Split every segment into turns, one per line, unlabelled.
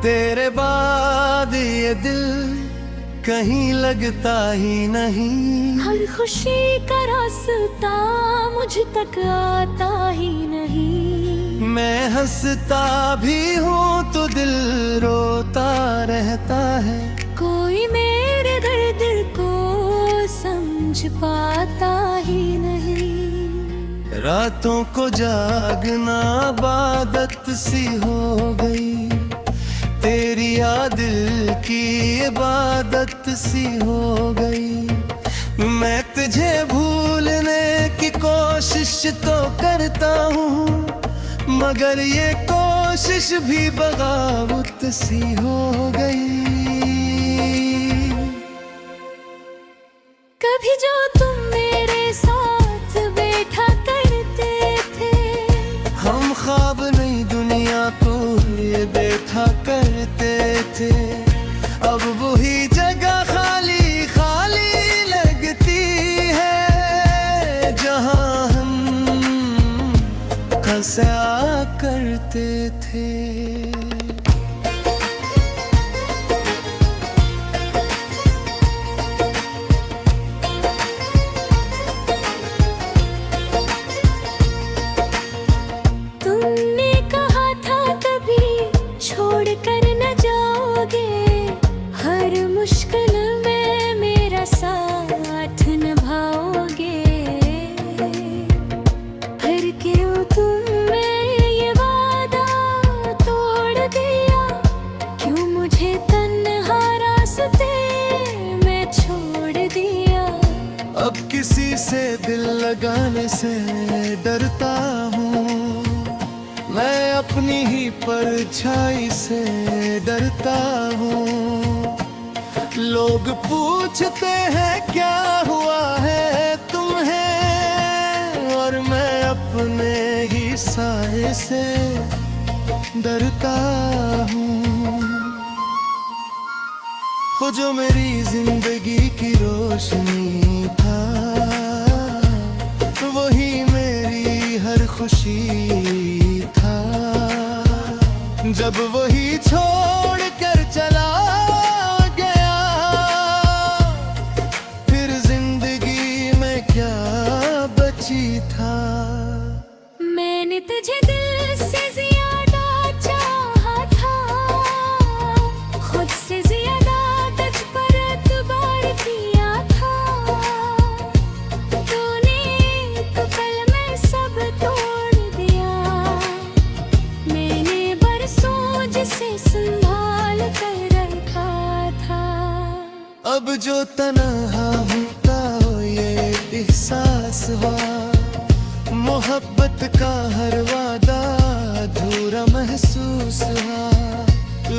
तेरे बाद ये दिल कहीं लगता ही नहीं।
हर खुशी का रास्ता मुझ तक आता ही नहीं।
मैं हंसता भी हूँ तो दिल रोता रहता है।
कोई मेरे दर्द को समझ पाता ही नहीं।
रातों को जागना आदत सी हो गई। तेरी याद की इबादत सी हो गई। मैं तुझे भूलने की कोशिश तो करता हूँ, मगर ये कोशिश भी बगावत सी हो गई।
कभी जो तुम मेरे साथ बैठा करते थे,
हम ख्वाब नई दुनिया को ये देखा करते थे। अब वही जगह खाली खाली लगती है, जहाँ हम हंसा करते थे।
तुमने कहा था कभी छोड़ कर न जाओगे। हर मुश्किल में मेरा साथ निभाओगे। फिर क्यों तुमने ये वादा तोड़ दिया? क्यों मुझे तन्हा रास्ते में छोड़ दिया?
अब किसी से दिल लगाने से डरता हूँ। मैं अपनी ही परछाई से डरता हूँ। लोग पूछते हैं क्या हुआ है तुम्हें, और मैं अपने ही साए से डरता हूँ। वो जो मेरी जिंदगी की रोशनी था, वही मेरी हर खुशी था। जब वही छोड़ कर चला गया, फिर जिंदगी में क्या बची था।
मैंने तुझे दिल से ज्यादा चाहा था, खुद से ज्यादा तुझ पर एतबार किया था। तूने तो कल में सब तोड़ दिया। मैंने बरसों जिसे संभाल कर रखा था।
अब जो तन्हा होता हो ये एहसास हुआ। मोहब्बत का हर वादा अधूरा महसूस हुआ।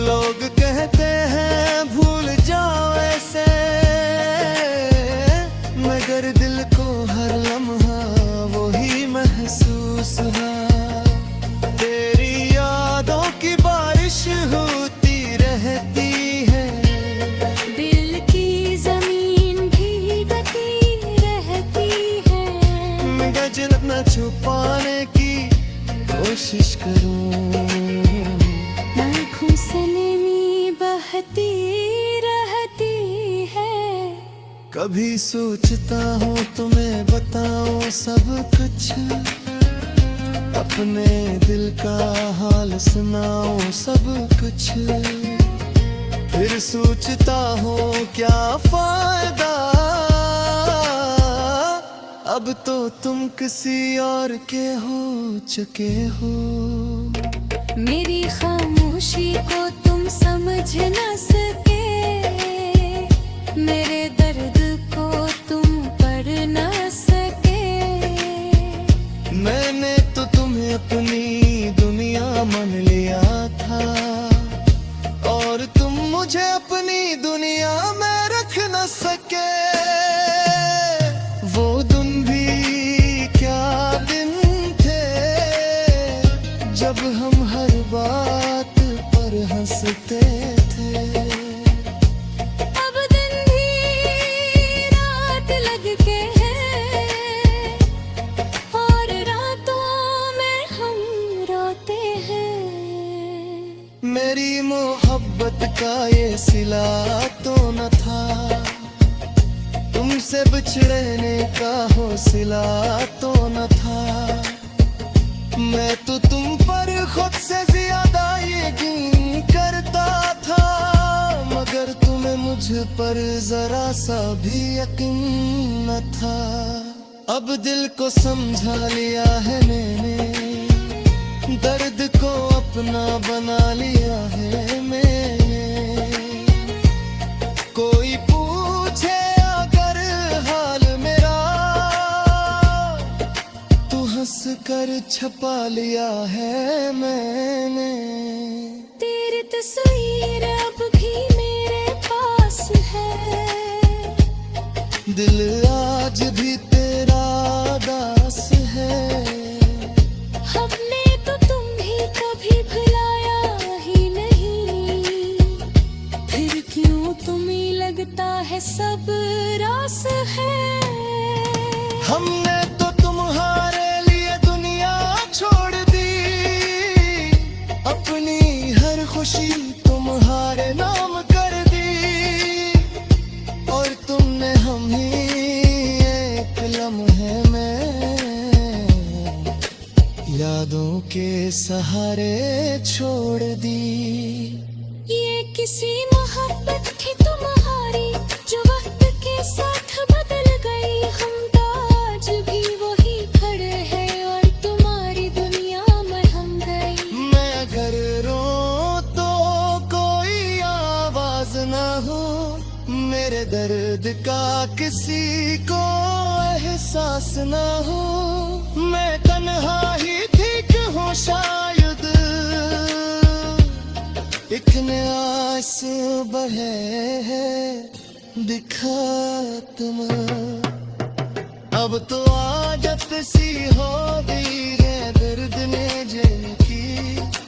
लोग कहते हैं भूल जाओ ऐसे, मगर दिल को हर लम्हा वही महसूस हुआ। तेरी यादों की बारिश होती रहती है।
दिल की जमीन भीगती रहती है।
गजल न छुपाने की कोशिश करूं,
आँखों से नमी बहती रहती है।
कभी सोचता हूँ तुम्हें बताऊं सब कुछ, अपने दिल का हाल सुनाऊं सब कुछ। फिर सोचता हूँ क्या फायदा, अब तो तुम किसी और के हो चुके हो।
मेरी खामोशी को तुम समझ न सके, मेरे दर्द को तुम पढ़ न सके।
मैंने तो तुम्हें अपनी दुनिया मान लिया था, और तुम मुझे अपनी दुनिया में रख न सके। वो दिन भी क्या दिन थे, जब हम हर बात पर हंसते थे।
अब दिन भी रात लग के है, और रातों में हम रोते हैं।
मेरी मोहब्बत का ये सिला तो न था, तुमसे बिछड़ने का हौसला तो न था। मैं तो तुम पर खुद से ज्यादा यकीन करता था, मगर तुम्हें मुझ पर जरा सा भी यकीन न था। अब दिल को समझा लिया है मैंने, दर्द को अपना बना लिया है मैंने। कोई पूछे अगर हाल मेरा, तो हंस कर छपा लिया है मैंने।
तेरी तस्वीर अब भी मेरे पास है,
दिल आज भी तेरा दास है।
हमने तो तुम भी कभी भुलाया ही नहीं, फिर क्यों तुम्हें लगता है सब रास है।
हमने तो तुम्हारे लिए दुनिया छोड़ दी, अपनी हर खुशी तुम्हारे नाम कर दी। और तुमने हम ही एक लम्हे में यादों के सहारे छोड़ दी।
ये किसी मोहब्बत थी तुम्हारी जो वक्त के साथ बदल गई। हम तो आज भी वही खड़े हैं और तुम्हारी दुनिया में हम गई।
मैं अगर रो तो कोई आवाज ना हो, मेरे दर्द का किसी को एहसास ना हो। मैं तन्हा ही ठीक हूँ शायद, एक नया आंसू बहे है दिखा तुम। अब तो आदत सी हो गई है दर्द ने जिनकी,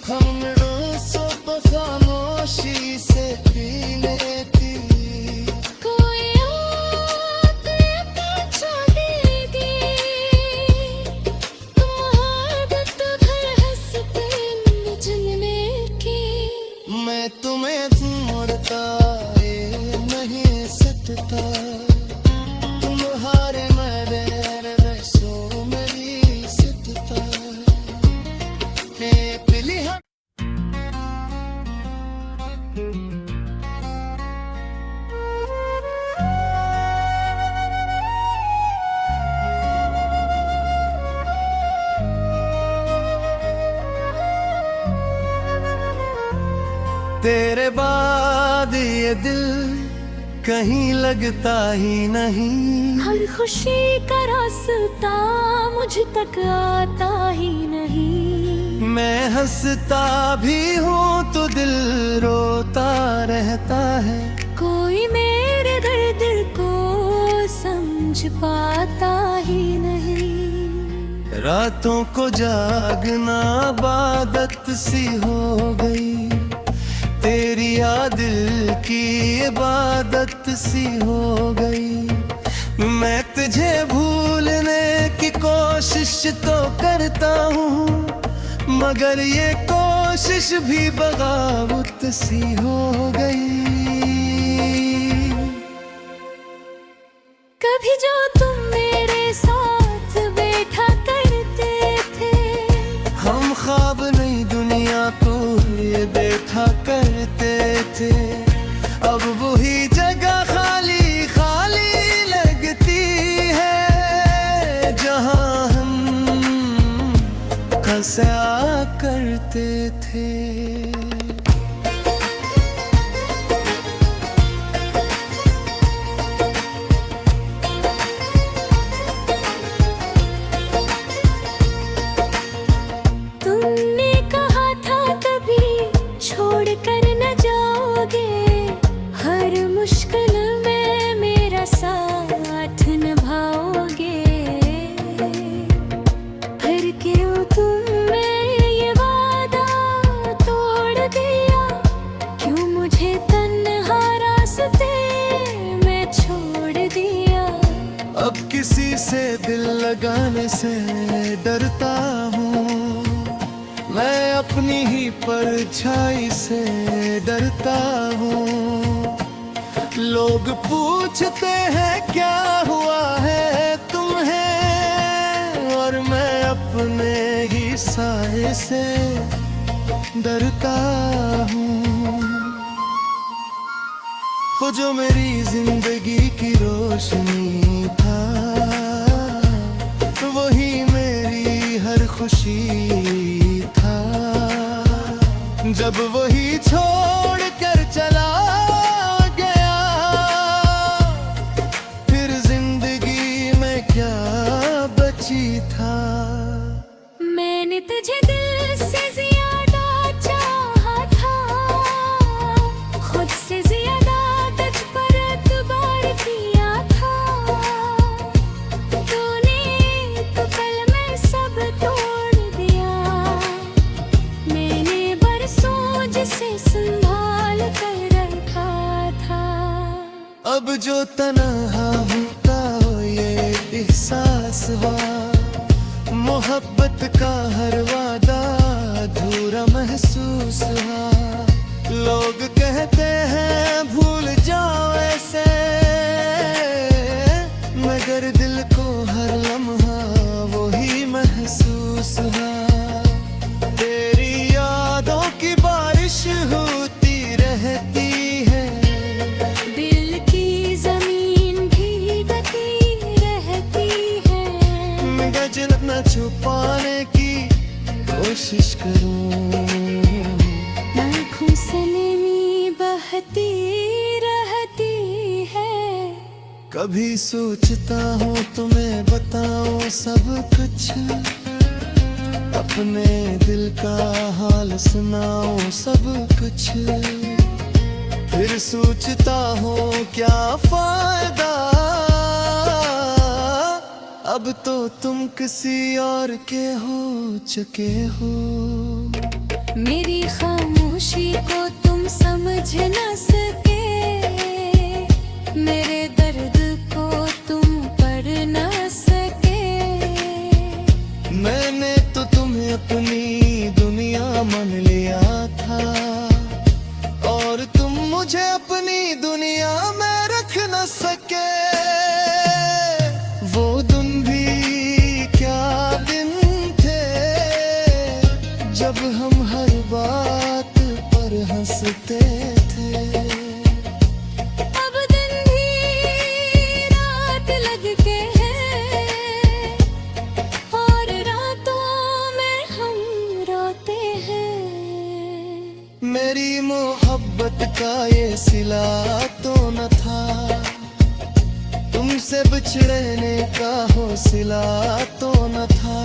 हम रोसो खामोशी से पी लेती।
कोई आके पूछा देगी, तुम आदत भर हंसते मिलने की।
मैं तुम्हें मोड़ता ये नहीं सकता, तुम्हारे मेरे सो मेरी सकता। पिली हम तेरे बाद ये दिल कहीं लगता ही नहीं।
हर खुशी का रास्ता मुझ तक आता ही नहीं।
मैं हंसता भी हूँ तो दिल रोता रहता है।
कोई मेरे दर्द को समझ पाता ही नहीं।
रातों को जागना आदत सी हो गई, तेरी याद दिल की इबादत सी हो गई। मैं तुझे भूलने की कोशिश तो करता हूँ, मगर ये कोशिश भी बगावत सी हो गई।
कभी जो तुम मेरे साथ बैठा करते थे,
हम ख्वाब नहीं दुनिया को ये देखा करते थे। अब वही जगह खाली खाली लगती है, जहाँ हम हंसा करते थे।
तुमने कहा था कभी छोड़ कर न जाओगे, हर मुश्किल में मेरा साथ निभाओगे। फिर क्यों तुमने ये वादा तोड़ दिया, क्यों मुझे तन्हा रास्ते में छोड़ दिया।
अब किसी से दिल लगाने से डरता हूँ, मैं अपनी अपनी ही परछाई से डरता हूँ। लोग पूछते हैं क्या हुआ है तुम्हें, और मैं अपने ही साए से डरता हूँ। वो जो मेरी जिंदगी की रोशनी था, वही मेरी हर खुशी था। जब वही छोड़ कर चला गया, फिर जिंदगी में क्या बची था।
मैंने तुझे दिल से ज्यादा चाहा था, खुद से ज्यादा तुझ पर एतबार किया था। तूने तो पल में सब तोड़ दिया, मैंने बरसों जिसे संभाल कर रखा था।
अब जो तन्हा होता हो ये एहसास हुआ, मोहब्बत का हर वादा अधूरा महसूस हुआ। लोग कहते हैं भूल जाओ ऐसे, मगर दिल को हर लम्हा वही महसूस हुआ। तेरी यादों की बारिश होती रहती है,
दिल की जमीन भीगती रहती है।
मैं जन्नत न छुपाने की कोशिश करूं,
आँखों से नमी बहती रहती है।
कभी सोचता हूँ तुम्हें बताऊं सब कुछ, अपने दिल का हाल सुनाऊं सब कुछ। फिर सोचता हूँ क्या फायदा, अब तो तुम किसी और के हो चुके हो।
मेरी खामोशी को तुम समझ न सके, मेरे दर्द को तुम पढ़ न सके।
मैंने तो तुम्हें अपनी दुनिया मान लिया था, और तुम मुझे अपनी दुनिया में रख न सके। वो दिन भी क्या दिन थे, जब हम हर बात पर हंसते थे।
अब दिन भी रात लग के है, और रातों में हम रोते हैं।
मेरी मोहब्बत का ये सिला तो न था, तुमसे बिछड़ने का हौसला तो न था।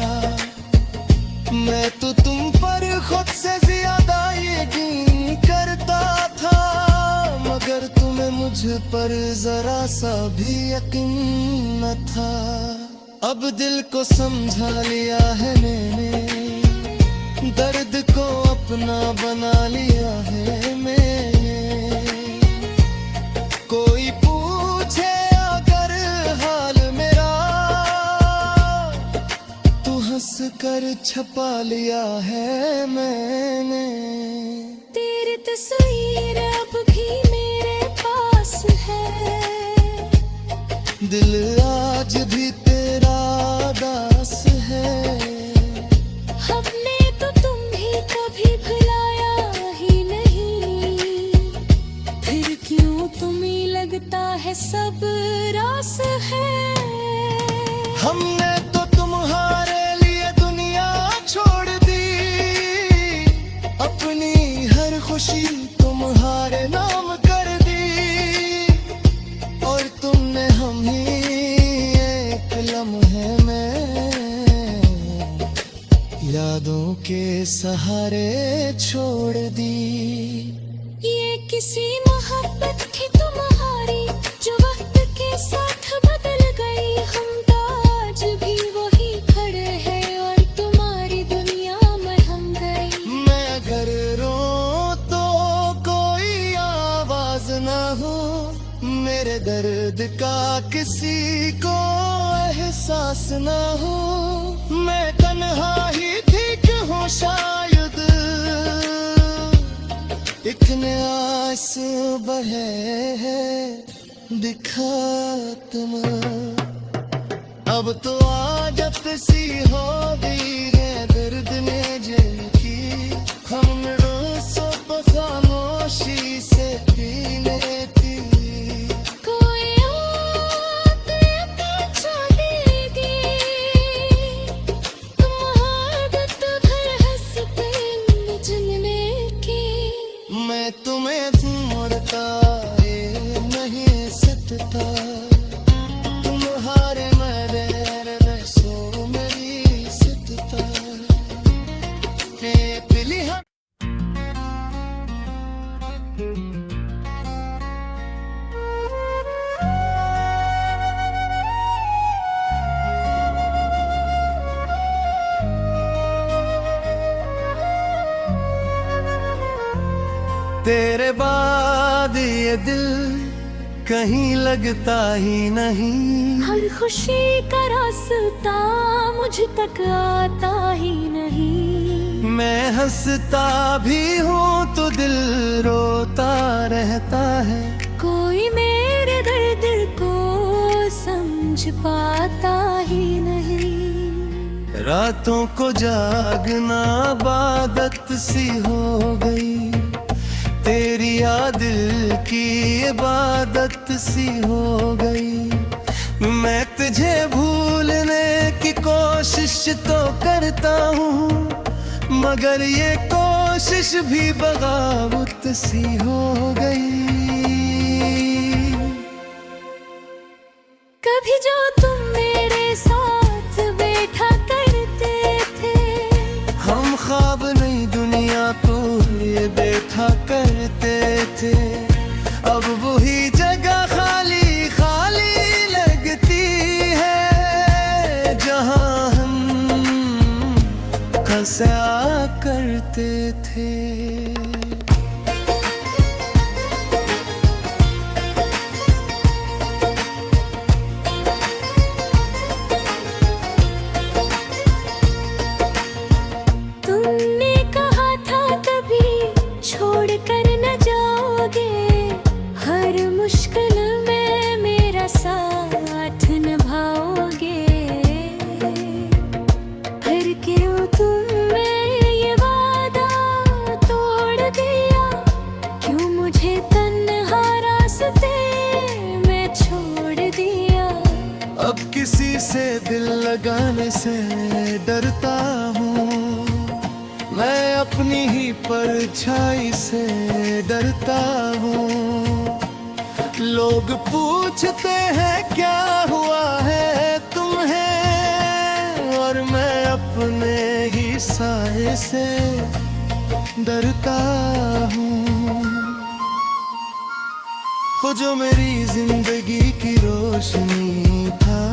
मैं तो तुम पर खुद से ज्यादा यकीन करता था, मगर तुम्हें मुझ पर जरा सा भी यकीन न था। अब दिल को समझा लिया है मैंने, दर्द को अपना बना लिया है मैंने। कोई पूछे अगर हाल मेरा, तू हंस कर छपा लिया है मैंने।
तेरी तस्वीर अब भी मेरे पास है,
दिल आज भी तेरा दास है।
हमने तो तुम्हें कभी भुलाया ही नहीं, फिर क्यों तुम्हें लगता है सब रास है।
हमने तो तुम्हारे लिए दुनिया छोड़ दी, अपनी हर खुशी तुम्हारे नाम कर दी, और तुमने हम ही एक लम्हे में यादों के सहारे छोड़ दी।
ये किसी मोहब्बत थी तुम्हारी, जो वक्त के साथ बदल गई। हम तो आज भी वही खड़े हैं, और तुम्हारी दुनिया में हम गए।
मैं अगर रो तो कोई आवाज ना हो, मेरे दर्द का किसी को एहसास ना हो। मैं तन्हा ही ठीक हूँ शायद, एक नया सुबह है दिखा तुम, अब तो आदत सी हो गई है दर्द ने दिल की, हम सब खामोशी से पी लेती।
कोई आके पूछा देगी, तुम आदत भर हंसते मिलने की।
मैं तुम्हें मोड़ता ये नहीं सकता, तुम्हारे मेरे सो मेरी सतता पिली हम। तेरे बाद ये दिल कहीं लगता ही नहीं,
हर खुशी का रास्ता मुझ तक आता ही नहीं।
मैं हंसता भी हूँ तो दिल रोता रहता है,
कोई मेरे दर्द को समझ पाता ही नहीं।
रातों को जागना आदत सी हो गई, तेरी याद दिल की इबादत सी हो गई। मैं तुझे भूलने की कोशिश तो करता हूँ, मगर ये कोशिश भी बगावत सी हो गई।
कभी जो तुम मेरे साथ बैठा करते थे,
हम ख्वाब नहीं दुनिया को ये देखा करते थे, अब वही जगह खाली खाली लगती है जहाँ हम हंसा करते थे।
तुमने कहा था कभी छोड़ कर न जाओगे, हर मुश्किल में मेरा साथ निभाओगे। फिर क्यों तुमने ये वादा तोड़ दिया, क्यों मुझे तन्हा रास्ते में छोड़ दिया।
अब किसी से दिल लगाने से डरता हूँ, मैं अपनी ही परछाई से डरता हूँ। लोग पूछते हैं क्या हुआ है तुम्हें, और मैं अपने ही साए से डरता हूँ। वो जो मेरी जिंदगी की रोशनी था,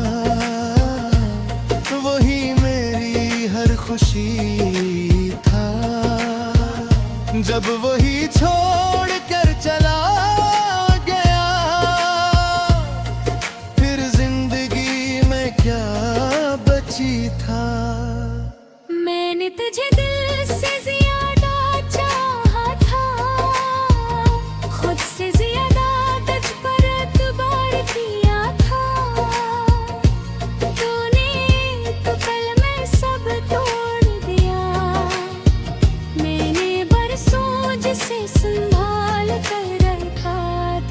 वही मेरी हर खुशी था। जब वही छोड़ कर चला गया, फिर जिंदगी में क्या बची था।
मैंने तुझे दिल से ज्यादा चाहा था, खुद से ज्यादा तुझ पर एतबार किया था। तूने तो कल में सब तोड़ दिया, मैंने बरसों जिसे संभाल कर रखा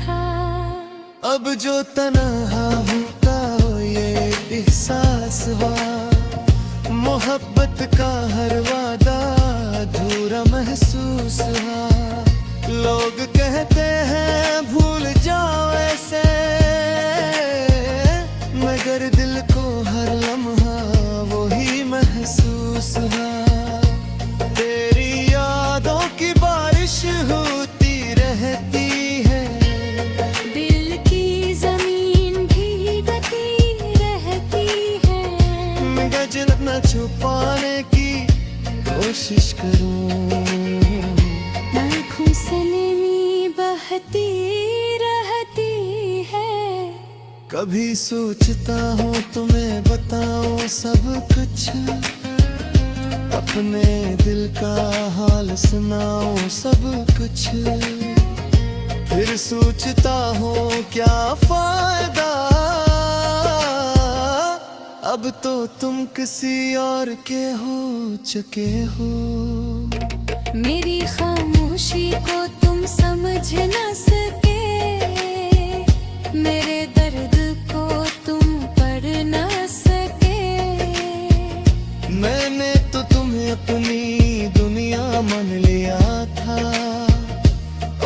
था।
अब जो तन्हा होता ये एहसास हुआ, मोहब्बत का हर वादा अधूरा महसूस हुआ। लोग कहते हैं भूल जाओ ऐसे, मगर दिल को हर लम्हा वही महसूस हुआ। तेरी यादों की बारिश होती रहती है,
दिल की जमीन भीगती रहती है।
गजल न छुपाने की कोशिश करूं,
आँखों से नमी बहती रहती है।
कभी सोचता हूँ तुम्हें बताऊं सब कुछ, अपने दिल का हाल सुनाओ सब कुछ, फिर सोचता हूँ क्या फायदा, अब तो तुम किसी और के हो चुके हो।
मेरी खामोशी को तुम समझ न सके, मेरे दर्द को तुम पढ़ न सके।
मैंने तो तुम्हें अपनी दुनिया मान लिया था,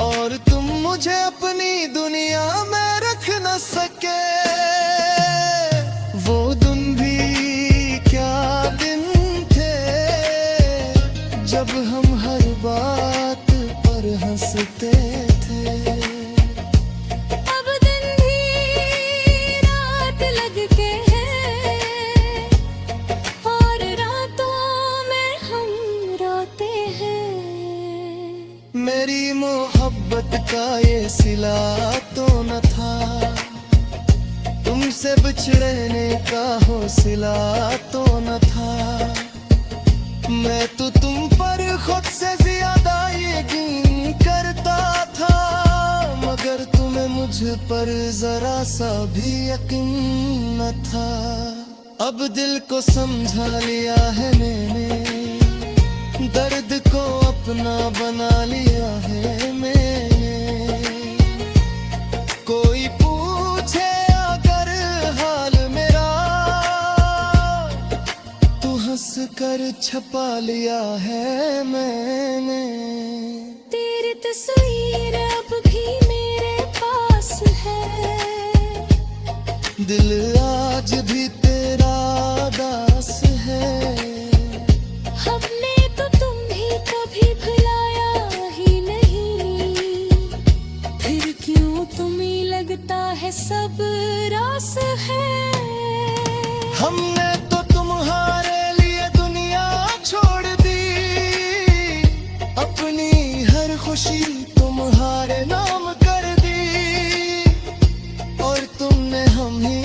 और तुम मुझे अपनी दुनिया में रख न सके। वो दिन भी क्या दिन थे, जब हम हर बात पर हंसते थे।
अब दिन भी रात लग के है, और रातों में हम रोते हैं।
मेरी मोहब्बत का ये सिला तो न था, तुमसे बिछड़ने का हौसला तो न था। मैं तो तुम पर खुद से ज्यादा यकीन करता था, मगर तुम्हें मुझ पर जरा सा भी यकीन न था। अब दिल को समझा लिया है मैंने, दर्द को अपना बना लिया है मैंने। कोई पूछे अगर हाल मेरा, तो हंस कर छपा लिया है मैंने।
तेरी तस्वीर अब भी मेरे पास है,
दिल आज भी तेरा दास है।
हमने तो तुम्हें कभी भुलाया ही नहीं, फिर क्यों तुम्हें लगता है सब रास है।
हमने तो तुम्हारे लिए दुनिया छोड़ दी, अपनी हर खुशी तुम्हारे नाम कर दी, और तुमने हम ही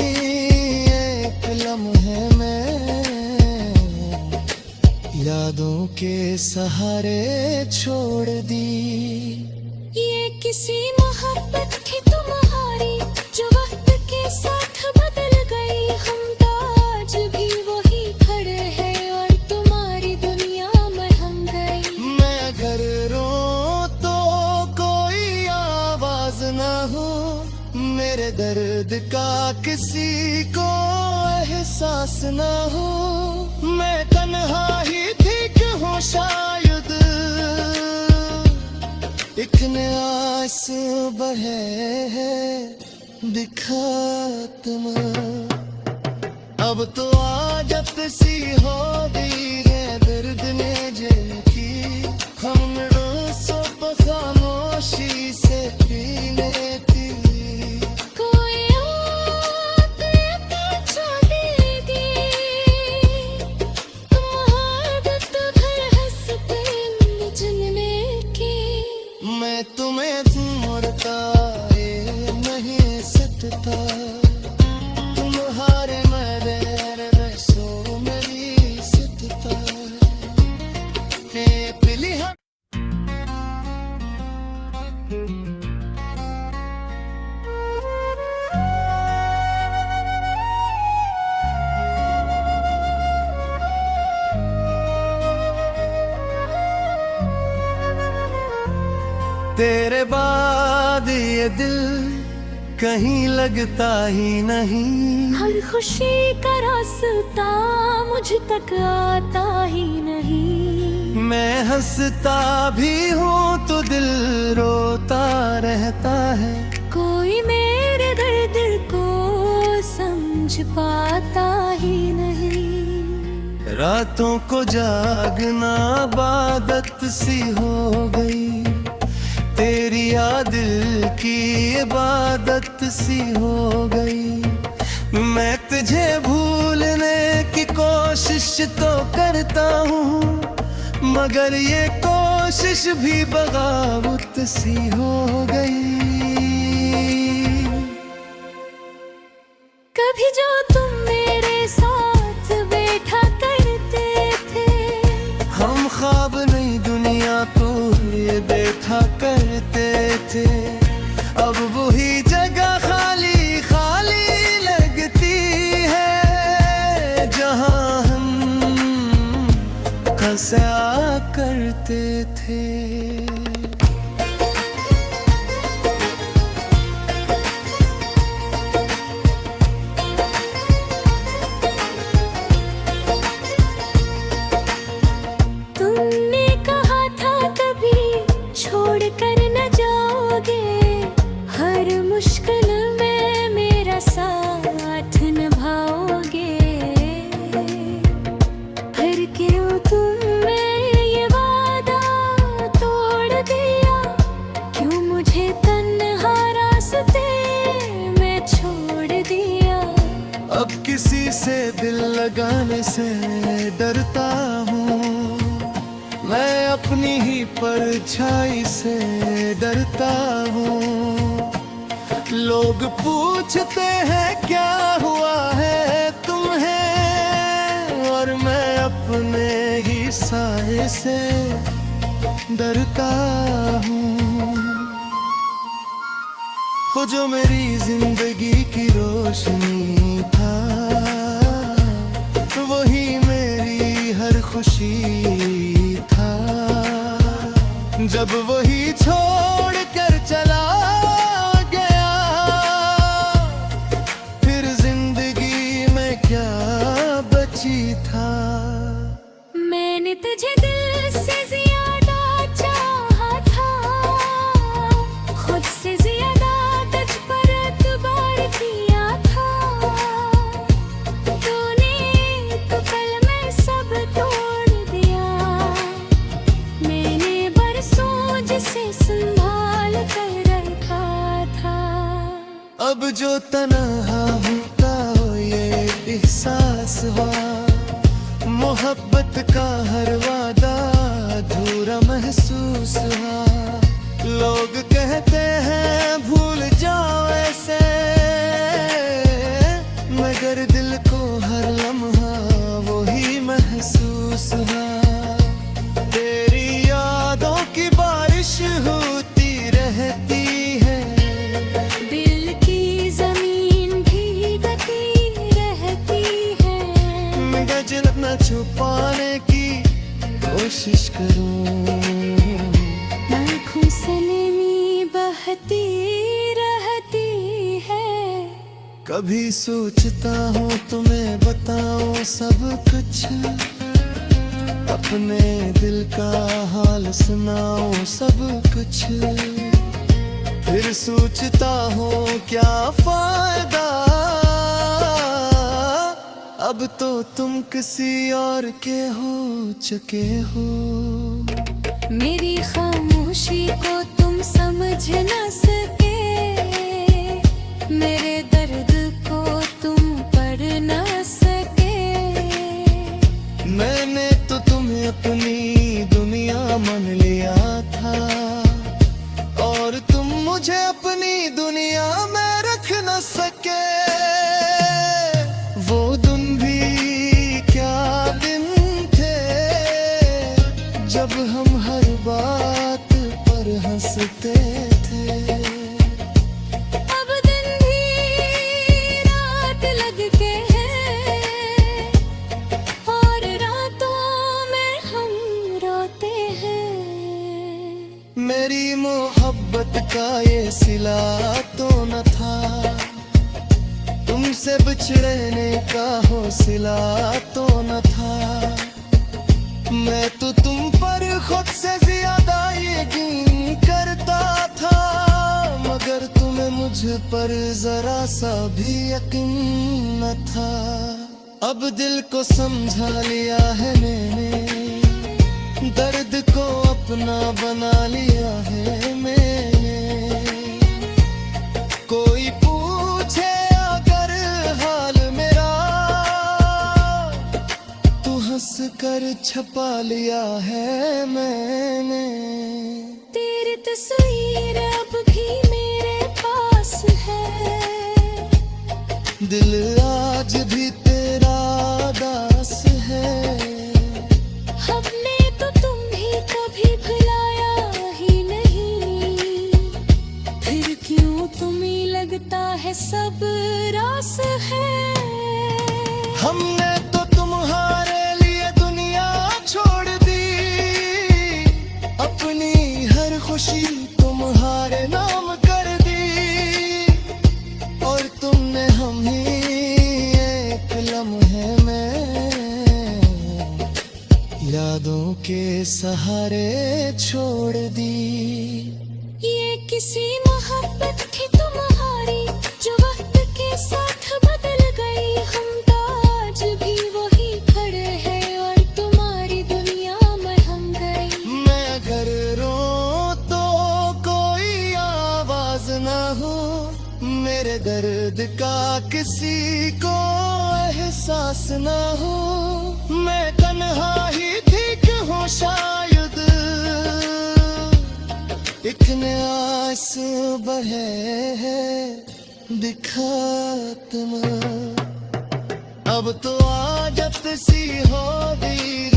एक लम्हे में यादों के सहारे छोड़ दी।
ये किसी मोहब्बत थी तुम्हारी, जो वक्त के साथ बदल गई। हम तो आज भी वही खड़े हैं, और तुम्हारी दुनिया में हम गए।
मैं अगर रो तो कोई आवाज ना हो, मेरे दर्द का किसी को एहसास ना हो। मैं तन्हा ही ठीक हूँ शायद, एक आस बहे है दिखात्मा। अब तो आदत सी हो गई है दर्द ने जैकी, हम रोसो खामोशी से पीने थी।
कोई आके पूछा देगी, तुम आदत भर हंसते मुझने की।
मैं तुम्हें छोड़ता ये नहीं सकता, तुम्हारे मदर सो मेरी सितता है पिली। तेरे बाद ये दिल कहीं लगता ही नहीं,
हर खुशी का रास्ता मुझ तक आता ही नहीं।
मैं हंसता भी हूँ तो दिल रोता रहता है।
कोई मेरे दर्द को समझ पाता ही नहीं।
रातों को जागना आदत सी हो गई, तेरी याद की इबादत सी हो गई। मैं तुझे भूलने की कोशिश तो करता हूँ, मगर ये कोशिश भी बगावत सी हो गई।
कभी जो तुम मेरे साथ बैठा करते थे,
से अब वही जगह खाली खाली लगती है जहां हम हंसा करते थे।
तुमने कहा था कभी छोड़ कर न जाओगे, हर मुश्किल में मेरा साथ निभाओगे। फिर क्यों तुमने ये वादा तोड़ दिया, क्यों मुझे तन्हा रास्ते में छोड़ दिया।
अब किसी से दिल लगाने से डरता हूँ, मैं अपनी ही परछाई से डरता हूँ। लोग पूछते हैं क्या हुआ है तुम्हें, और मैं अपने ही साए से डरता हूँ। वो जो मेरी जिंदगी की रोशनी था, वही मेरी हर खुशी था। जब वही छोड़ कर चला गया, फिर जिंदगी में क्या बची था।
मैंने तुझे दिल से ज्यादा चाहा था, खुद से ज्यादा तुझ पर एतबार किया था। तूने तो कल में सब तोड़ दिया, मैंने बरसों जिसे संभाल कर रखा था।
अब जो तन्हा होता हो ये एहसास हुआ, मोहब्बत का हर वादा अधूरा महसूस हुआ। लोग कहते हैं भूल जाओ ऐसे, मगर दिल को हर लम्हा वही महसूस हुआ। तेरी यादों की बारिश होती रहती है,
दिल की जमीन भीगती रहती है।
मैं गजल न छुपाने की कोशिश करूं,
आँखों से नमी बहती रहती है।
कभी सोचता हूँ तुम्हें बताऊं सब कुछ, अपने दिल का हाल सुनाऊं सब कुछ। फिर सोचता हूँ क्या फायदा, अब तो तुम किसी और के हो चुके हो।
मेरी खामोशी को तुम समझ न सके, मेरे दर्द को तुम पढ़ न सके।
मैंने तो तुम्हें अपनी दुनिया मान लिया था, और तुम मुझे अपनी दुनिया में रख न सके। वो दिन भी क्या दिन थे, जब हम हर बात पर हंसते थे।
अब दिन भी रात लगते हैं, और रातों में हम रोते हैं।
मेरी मोहब्बत का ये सिला तो न था, तुमसे बिछड़ने का हौसला तो न था। मैं तो तुम पर खुद से ज्यादा यकीन करता था, मगर तुम्हें मुझ पर जरा सा भी यकीन न था। अब दिल को समझा लिया है मैंने, दर्द को अपना बना लिया है मैंने। कोई पूछे अगर हाल मेरा, तो हंस कर छपा लिया है मैंने।
तेरी तस्वीर अब भी मेरे पास है,
दिल आज भी तेरा दास है।
हमने तो तुम्हें कभी भुलाया ही नहीं,
खुशी तुम्हारे नाम कर दी, और तुमने हम ही एक लम्हे में यादों के सहारे छोड़ दी।
ये किसी मोहब्बत थी तुम्हारी जो वक्त के साथ बदल गई, हम तो आज भी वही खड़े हैं और तुम्हारी दुनिया में हम गए।
मैं अगर रो तो कोई आवाज ना हो, मेरे दर्द का किसी को एहसास ना हो। मैं तन्हा ही ठीक हूँ शायद, एक नया आंसू बहे है दिखा तुम। अब तो आदत सी हो गई